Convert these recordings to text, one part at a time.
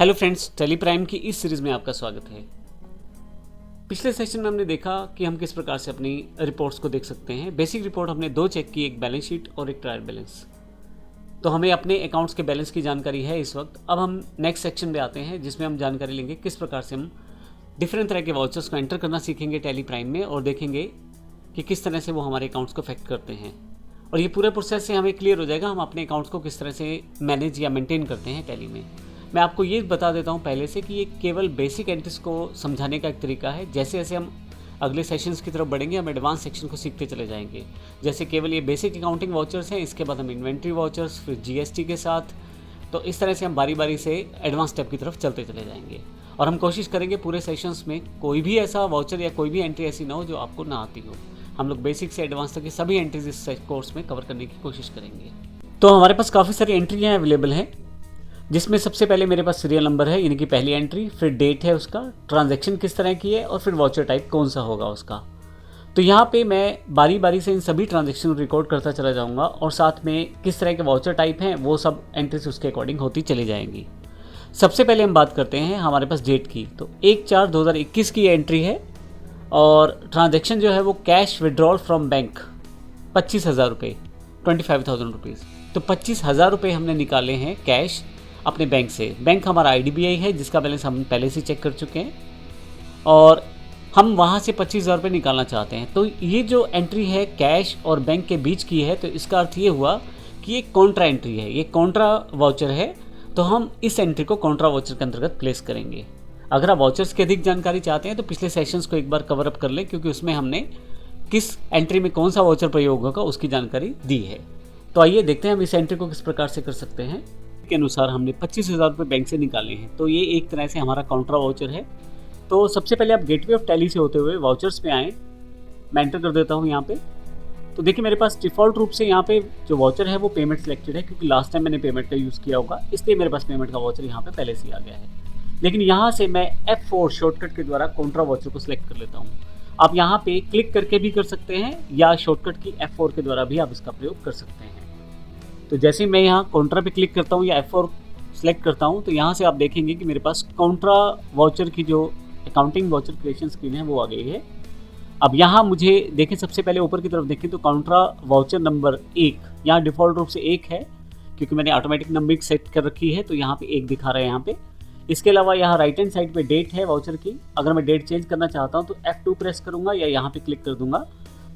Hello friends, tally prime की इस series में आपका स्वागत है। पिछले सेशन में हमने देखा कि हम किस प्रकार से अपनी रिपोर्ट्स को देख सकते हैं। बेसिक रिपोर्ट हमने दो चेक की, एक बैलेंस शीट और एक ट्रायल बैलेंस। तो हमें अपने अकाउंट्स के बैलेंस की जानकारी है इस वक्त। अब हम नेक्स्ट सेक्शन में आते हैं जिसमें हम जानकारी लेंगे किस प्रकार से हम डिफरेंट तरह के वाउचर्स को एंटर करना सीखेंगे टैली प्राइम में, और देखेंगे कि किस तरह से वो हमारे अकाउंट्स को अफेक्ट करते हैं। और ये पूरे प्रोसेस से हमें क्लियर हो जाएगा हम अपने अकाउंट्स को किस तरह से मैनेज या मेंटेन करते हैं टैली में। मैं आपको ये बता देता हूँ पहले से कि ये केवल बेसिक एंट्रीज को समझाने का एक तरीका है। जैसे जैसे हम अगले सेशंस की तरफ बढ़ेंगे हम एडवांस सेक्शन को सीखते चले जाएंगे। जैसे केवल ये बेसिक अकाउंटिंग वाउचर्स हैं, इसके बाद हम इन्वेंट्री वाउचर्स, फिर जीएसटी के साथ। तो इस तरह से हम बारी बारी से एडवांस स्टेप की तरफ चलते चले जाएंगे। और हम कोशिश करेंगे पूरे सेशंस में कोई भी ऐसा वाउचर या कोई भी एंट्री ऐसी ना हो जो आपको ना आती हो। हम लोग बेसिक से एडवांस तक की सभी एंट्रीज इस कोर्स में कवर करने की कोशिश करेंगे। तो हमारे पास काफ़ी सारी एंट्रियाँ अवेलेबल हैं, जिसमें सबसे पहले मेरे पास सीरियल नंबर है यानी कि पहली एंट्री, फिर डेट है उसका, ट्रांजैक्शन किस तरह की है और फिर वाउचर टाइप कौन सा होगा उसका। तो यहाँ पे मैं बारी बारी से इन सभी ट्रांजैक्शन को रिकॉर्ड करता चला जाऊँगा और साथ में किस तरह के वाउचर टाइप हैं वो सब एंट्रीज उसके अकॉर्डिंग होती चली जाएंगी। सबसे पहले हम बात करते हैं हमारे पास डेट की। तो 1/4/2021 की एंट्री है और ट्रांजैक्शन जो है वो कैश विड्रॉल फ्रॉम बैंक 25,000 रुपये, 25,000 रुपीज़। तो 25,000 रुपये हमने निकाले हैं कैश अपने बैंक से। बैंक हमारा IDBI है जिसका बैलेंस हम पहले से चेक कर चुके हैं और हम वहाँ से 25,000 रुपये निकालना चाहते हैं। तो ये जो एंट्री है कैश और बैंक के बीच की है, तो इसका अर्थ ये हुआ कि ये कॉन्ट्रा एंट्री है, ये कॉन्ट्रा वाउचर है। तो हम इस एंट्री को कॉन्ट्रा वाउचर के अंतर्गत प्लेस करेंगे। अगर आप वाउचर्स की अधिक जानकारी चाहते हैं तो पिछले सेशंस को एक बार कवर अप कर लें, क्योंकि उसमें हमने किस एंट्री में कौन सा वाउचर प्रयोग होगा उसकी जानकारी दी है। तो आइए देखते हैं हम इस एंट्री को किस प्रकार से कर सकते हैं। के अनुसार हमने 25,000 रुपये बैंक से निकाले हैं, तो ये एक तरह से हमारा काउंटर वाउचर है। तो सबसे पहले आप गेटवे ऑफ टैली से होते हुए वाउचर्स पे आएँ। मैं एंटर कर देता हूँ यहाँ पे। तो देखिए मेरे पास डिफ़ॉल्ट रूप से यहाँ पे जो वाउचर है वो पेमेंट सिलेक्टेड है, क्योंकि लास्ट टाइम मैंने पेमेंट का यूज़ किया होगा, इसलिए मेरे पास पेमेंट का वाउचर यहाँ पे पहले से आ गया है। लेकिन यहाँ से मैं F4 शॉर्टकट के द्वारा काउंटर वाउचर को सिलेक्ट कर लेता हूँ। आप यहाँ पे क्लिक करके भी कर सकते हैं या शॉर्टकट की F4 के द्वारा भी आप इसका प्रयोग कर सकते हैं। तो जैसे मैं यहाँ काउंटर पे क्लिक करता हूँ या F4 सेलेक्ट करता हूँ, तो यहाँ से आप देखेंगे कि मेरे पास काउंट्रा वाउचर की जो अकाउंटिंग वाउचर क्रिएशन स्क्रीन है वो आ गई है। अब यहाँ मुझे देखें, सबसे पहले ऊपर की तरफ देखें तो काउंट्रा वाउचर नंबर 1 यहाँ डिफ़ॉल्ट रूप से 1 है, क्योंकि मैंने ऑटोमेटिक नंबरिंग सेट कर रखी है, तो यहाँ पे 1 दिखा रहा है यहाँ पे। इसके अलावा यहाँ राइट हैंड साइड पे डेट है वाउचर की। अगर मैं डेट चेंज करना चाहता हूँ तो F2 प्रेस करूँगा या यहाँ पे क्लिक कर दूंगा,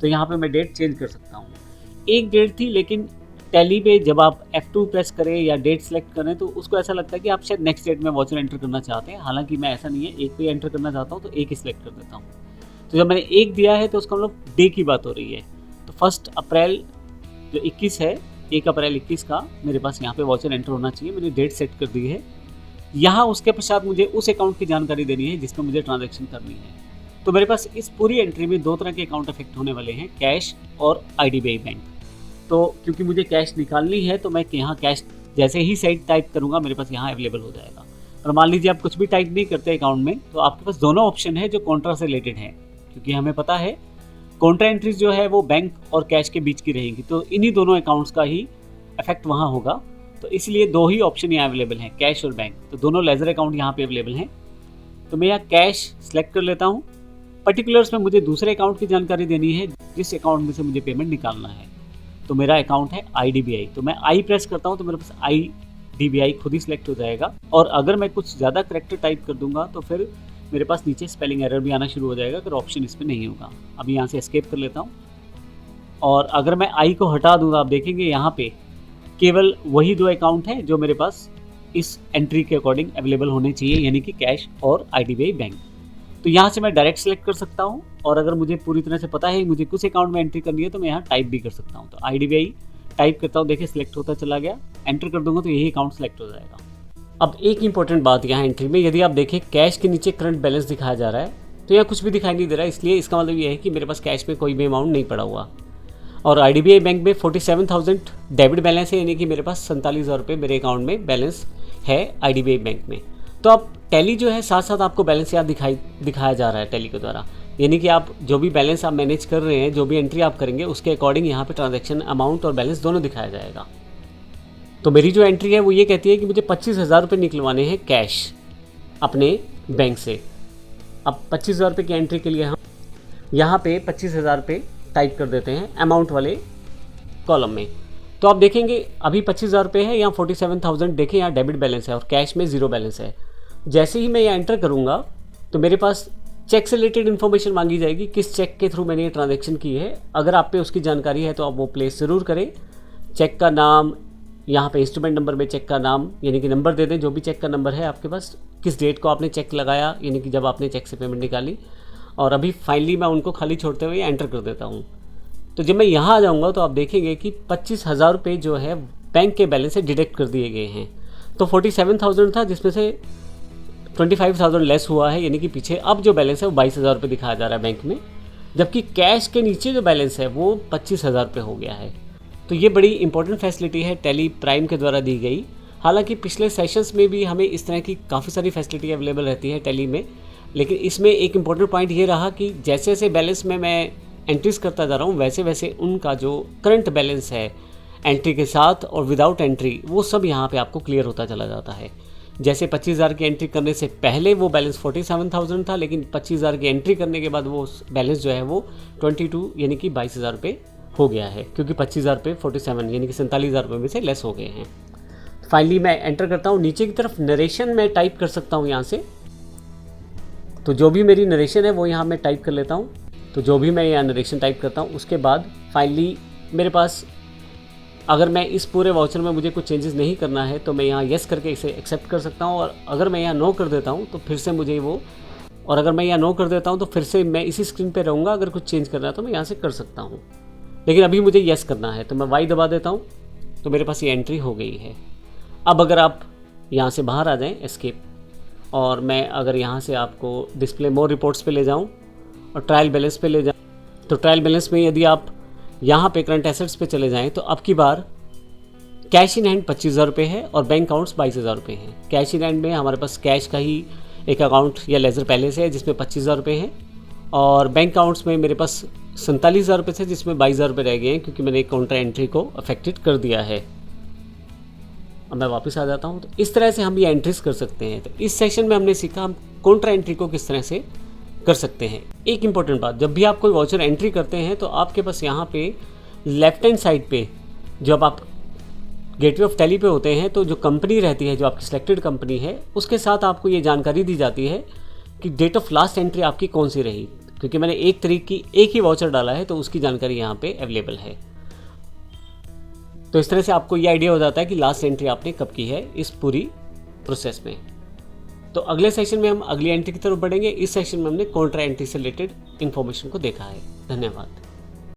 तो यहाँ पे मैं डेट चेंज कर सकता हूँ। एक डेट थी, लेकिन टैली पे जब आप F2 प्रेस करें या डेट सेलेक्ट करें तो उसको ऐसा लगता है कि आप शायद नेक्स्ट डेट में वाउचर एंटर करना चाहते हैं। हालांकि मैं ऐसा नहीं है, एक पे एंटर करना चाहता हूँ तो एक ही सिलेक्ट कर देता हूँ। तो जब मैंने एक दिया है तो उसका मतलब डे की बात हो रही है। तो 1 अप्रैल जो 21 है, 1 अप्रैल 21 का मेरे पास यहाँ पे वाउचर एंटर होना चाहिए। मैंने डेट सेट कर दी है। यहाँ उसके पश्चात मुझे उस अकाउंट की जानकारी देनी है जिसमें मुझे ट्रांजैक्शन करनी है। तो मेरे पास इस पूरी एंट्री में 2 तरह के अकाउंट अफेक्ट होने वाले हैं, कैश और IDBI बैंक। तो क्योंकि मुझे कैश निकालनी है तो मैं यहाँ कैश जैसे ही साइड टाइप करूँगा मेरे पास यहाँ अवेलेबल हो जाएगा। और मान लीजिए आप कुछ भी टाइप नहीं करते अकाउंट में, तो आपके पास दोनों ऑप्शन है जो कॉन्ट्रा से रिलेटेड हैं, क्योंकि हमें पता है कॉन्ट्रा एंट्रीज जो है वो बैंक और कैश के बीच की रहेंगी। तो इन्हीं दोनों अकाउंट्स का ही इफेक्ट वहाँ होगा। तो इसलिए 2 ही ऑप्शन यहाँ अवेलेबल हैं, कैश और बैंक। तो दोनों लेजर अकाउंट यहाँ पे अवेलेबल हैं। तो मैं यहाँ कैश सेलेक्ट कर लेता हूँ। पर्टिकुलर्स में मुझे दूसरे अकाउंट की जानकारी देनी है जिस अकाउंट में से मुझे पेमेंट निकालना है। तो मेरा अकाउंट है IDBI, तो मैं I प्रेस करता हूँ तो मेरे पास IDBI खुद ही सिलेक्ट हो जाएगा। और अगर मैं कुछ ज़्यादा करेक्टर टाइप कर दूंगा तो फिर मेरे पास नीचे स्पेलिंग एरर भी आना शुरू हो जाएगा अगर ऑप्शन इसमें नहीं होगा। अभी यहाँ से एस्केप कर लेता हूँ और अगर मैं I को हटा दूँगा, आप देखेंगे यहाँ पे केवल वही 2 अकाउंट हैं जो मेरे पास इस एंट्री के अकॉर्डिंग अवेलेबल होने चाहिए, यानी कि कैश और IDBI बैंक। तो यहाँ से मैं डायरेक्ट सेलेक्ट कर सकता हूँ, और अगर मुझे पूरी तरह से पता है मुझे कुछ अकाउंट में एंट्री करनी है तो मैं यहाँ टाइप भी कर सकता हूँ। तो IDBI टाइप करता हूँ, देखिए सिलेक्ट होता चला गया, एंटर कर दूंगा तो यही अकाउंट सेलेक्ट हो जाएगा। अब एक इंपॉर्टेंट बात यहाँ एंट्री में, यदि आप देखें कैश के नीचे करंट बैलेंस दिखाया जा रहा है, तो यहाँ कुछ भी दिखाई नहीं दे रहा है, इसलिए इसका मतलब ये है कि मेरे पास कैश में कोई भी अमाउंट नहीं पड़ा हुआ। और IDBI बैंक में 47,000 डेबिट बैलेंस है, यानी कि मेरे पास 47,000 रुपये मेरे अकाउंट में बैलेंस है IDBI बैंक में। तो अब टैली जो है साथ साथ आपको बैलेंस यहाँ दिखाया जा रहा है टैली के द्वारा, यानी कि आप जो भी बैलेंस आप मैनेज कर रहे हैं, जो भी एंट्री आप करेंगे उसके अकॉर्डिंग यहाँ पे ट्रांजैक्शन अमाउंट और बैलेंस दोनों दिखाया जाएगा। तो मेरी जो एंट्री है वो ये कहती है कि मुझे 25,000 रुपये निकलवाने हैं कैश, अपने बैंक से। अब 25,000 रुपये की एंट्री के लिए हम यहाँ पे 25,000 रुपये टाइप कर देते हैं अमाउंट वाले कॉलम में। तो आप देखेंगे अभी 25,000 रुपये है, यहाँ 47,000 देखें, यहाँ डेबिट बैलेंस है और कैश में 0 बैलेंस है। जैसे ही मैं यहाँ एंटर करूँगा तो मेरे पास चेक से रिलेटेड इन्फॉर्मेशन मांगी जाएगी, किस चेक के थ्रू मैंने ये ट्रांजैक्शन की है। अगर आप पे उसकी जानकारी है तो आप वो प्लेस ज़रूर करें। चेक का नाम, यहाँ पे इंस्ट्रूमेंट नंबर में चेक का नाम यानी कि नंबर दे दें, जो भी चेक का नंबर है आपके पास, किस डेट को आपने चेक लगाया यानी कि जब आपने चेक से पेमेंट निकाली। और अभी फाइनली मैं उनको खाली छोड़ते हुए एंटर कर देता हूँ। तो जब मैं यहाँ आ जाऊँगा तो आप देखेंगे कि 25,000 रुपये जो है बैंक के बैलेंस से डिडक्ट कर दिए गए हैं। तो 47,000 था जिसमें से 25,000 लेस हुआ है, यानी कि पीछे अब जो बैलेंस है वो 22,000 रुपये दिखाया जा रहा है बैंक में, जबकि कैश के नीचे जो बैलेंस है वो 25,000 रुपये हो गया है। तो ये बड़ी इंपॉर्टेंट फैसिलिटी है टैली प्राइम के द्वारा दी गई। हालांकि पिछले सेशंस में भी हमें इस तरह की काफ़ी सारी फैसिलिटी अवेलेबल रहती है टैली में, लेकिन इसमें एक इम्पॉर्टेंट पॉइंट ये रहा कि जैसे जैसे बैलेंस में मैं एंट्रीज करता जा रहा हूँ वैसे वैसे उनका जो करंट बैलेंस है एंट्री के साथ और विदाउट एंट्री वो सब यहाँ पे आपको क्लियर होता चला जाता है। जैसे 25,000 की एंट्री करने से पहले वो बैलेंस 47,000 था, लेकिन 25,000 की एंट्री करने के बाद वो बैलेंस जो है वो 22 यानी कि 22,000 रुपये हो गया है, क्योंकि 25,000 रुपये 47 यानी कि 47,000 रुपये में से लेस हो गए हैं। फाइनली मैं एंटर करता हूँ, नीचे की तरफ नरेशन मैं टाइप कर सकता हूँ यहाँ से। तो जो भी मेरी नरेशन है वो यहाँ मैं टाइप कर लेता हूँ। तो जो भी मैं यहाँ नरेशन टाइप करता हूँ उसके बाद फाइनली मेरे पास, अगर मैं इस पूरे वाउचर में मुझे कुछ चेंजेस नहीं करना है तो मैं यहाँ येस करके इसे एक्सेप्ट कर सकता हूँ, और अगर मैं यहाँ नो कर देता हूँ तो फिर से मुझे वो, और अगर मैं यहाँ नो कर देता हूँ तो फिर से मैं इसी स्क्रीन पे रहूँगा। अगर कुछ चेंज करना है तो मैं यहाँ से कर सकता हूँ, लेकिन अभी मुझे येस करना है तो मैं वाई दबा देता हूँ। तो मेरे पास ये एंट्री हो गई है। अब अगर आप यहाँ से बाहर आ जाएँ एस्केप, और मैं अगर यहाँ से आपको डिस्प्ले मोर रिपोर्ट्स पे ले जाऊँ और ट्रायल बैलेंस पे ले जाऊँ, तो ट्रायल बैलेंस में यदि आप यहाँ पे करंट एसेट्स पे चले जाएं तो अब की बार कैश इन हैंड 25,000 रुपये है और बैंक अकाउंट्स 22,000 रुपये हैं। कैश इन हैंड में हमारे पास कैश का ही एक अकाउंट या लेजर पहले से है जिसमें 25,000 रुपये हैं, और बैंक अकाउंट्स में मेरे पास 47,000 रुपये थे जिसमें 22,000 रुपये रह गए हैं, क्योंकि मैंने एक काउंटर एंट्री को अफेक्टेड कर दिया है। अब मैं वापस आ जाता हूँ। तो इस तरह से हम ये एंट्रीज कर सकते हैं। तो इस सेशन में हमने सीखा हम काउंटर एंट्री को किस तरह से कर सकते हैं। एक इंपॉर्टेंट बात, जब भी आप कोई वाउचर एंट्री करते हैं तो आपके पास यहाँ पे लेफ्ट हैंड साइड पे जब आप गेटवे ऑफ टैली पे होते हैं तो जो कंपनी रहती है, जो आपकी सिलेक्टेड कंपनी है, उसके साथ आपको ये जानकारी दी जाती है कि डेट ऑफ लास्ट एंट्री आपकी कौन सी रही। क्योंकि मैंने 1 तारीख की एक ही वाउचर डाला है तो उसकी जानकारी यहाँ पे अवेलेबल है। तो इस तरह से आपको ये आइडिया हो जाता है कि लास्ट एंट्री आपने कब की है इस पूरी प्रोसेस में। तो अगले सेशन में हम अगली एंट्री की तरफ बढ़ेंगे। इस सेशन में हमने काउंटर एंट्री से रिलेटेड इन्फॉर्मेशन को देखा है। धन्यवाद।